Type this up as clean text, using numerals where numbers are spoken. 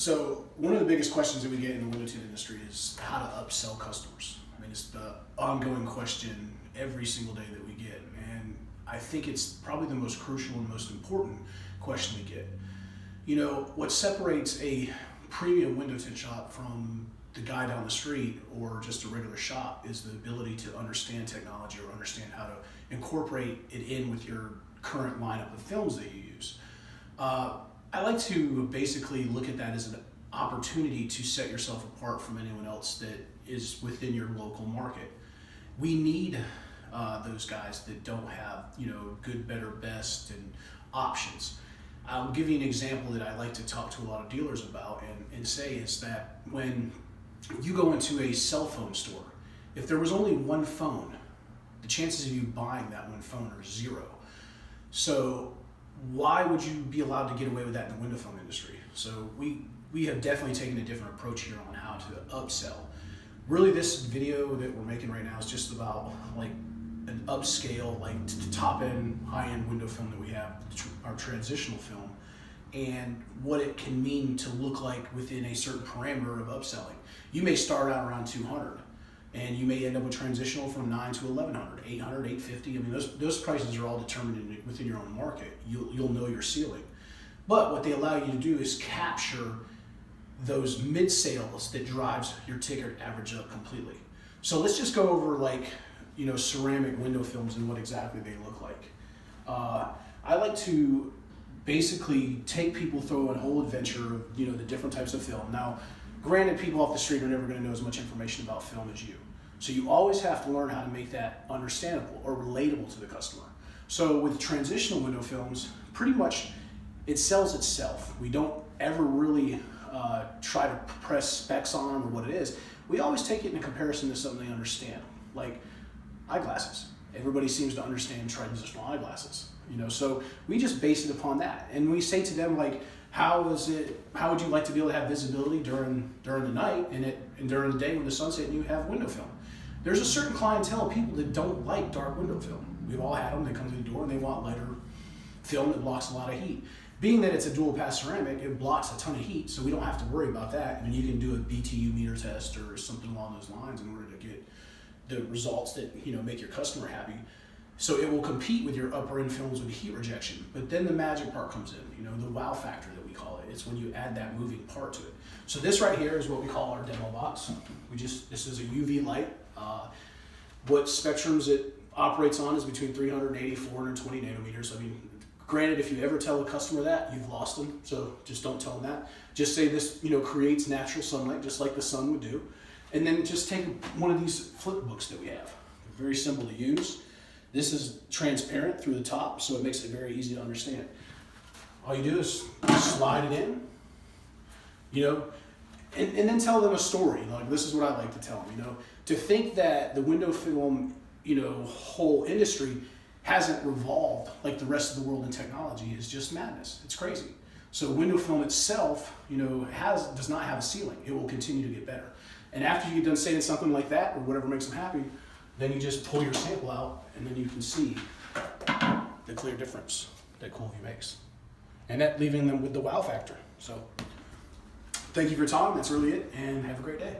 So one of the biggest questions that we get in the window tint industry is how to upsell customers. I mean, it's the ongoing question every single day that we get, and I think it's probably the most crucial and most important question we get. You know, what separates a premium window tint shop from the guy down the street or just a regular shop is the ability to understand technology or understand how to incorporate it in with your current lineup of films that you use. I like to basically look at that as an opportunity to set yourself apart from anyone else that is within your local market. We need those guys that don't have, you know, good, better, best, and options. I'll give you an example that I like to talk to a lot of dealers about and say is that when you go into a cell phone store, if there was only one phone, the chances of you buying that one phone are zero. So why would you be allowed to get away with that in the window film industry? So we have definitely taken a different approach here on how to upsell. Really, this video that we're making right now is just about like an upscale, like top end, high end window film that we have, our transitional film, and what it can mean to look like within a certain parameter of upselling. You may start out around 200, and you may end up with transitional from 9 to 1100, 800, 850. I mean, those prices are all determined within your own market. You'll know your ceiling. But what they allow you to do is capture those mid sales that drives your ticket average up completely. So let's just go over like, you know, ceramic window films and what exactly they look like. I like to basically take people through a whole adventure of, you know, the different types of film. Now, granted, people off the street are never going to know as much information about film as you. So you always have to learn how to make that understandable or relatable to the customer. So with transitional window films, pretty much it sells itself. We don't ever really try to press specs on them or what it is. We always take it in comparison to something they understand, like eyeglasses. Everybody seems to understand transitional eyeglasses, you know, so we just base it upon that. And we say to them, like, how would you like to be able to have visibility during the night and during the day when the sun's setting, you have window film. There's a certain clientele of people that don't like dark window film. We've all had them. They come through the door and they want lighter film that blocks a lot of heat. Being that it's a dual pass ceramic, it blocks a ton of heat, so we don't have to worry about that. And you can do a BTU meter test or something along those lines in order to get the results that, you know, make your customer happy. So it will compete with your upper end films with heat rejection. But then the magic part comes in, you know, the wow factor that we call it. It's when you add that moving part to it. So this right here is what we call our demo box. This is a UV light. What spectrums it operates on is between 380, 420 nanometers. I mean, granted, if you ever tell a customer that, you've lost them. So just don't tell them that. Just say this, you know, creates natural sunlight just like the sun would do. And then just take one of these flip books that we have. They're very simple to use. This is transparent through the top, so it makes it very easy to understand. All you do is slide it in, you know, and then tell them a story. Like, this is what I like to tell them, you know. To think that the window film, you know, whole industry hasn't revolved like the rest of the world in technology is just madness. It's crazy. So window film itself, you know, does not have a ceiling. It will continue to get better. And after you get done saying something like that or whatever makes them happy, then you just pull your sample out and then you can see the clear difference that CoolVu makes. And that leaving them with the wow factor. So thank you for your time. That's really it, and have a great day.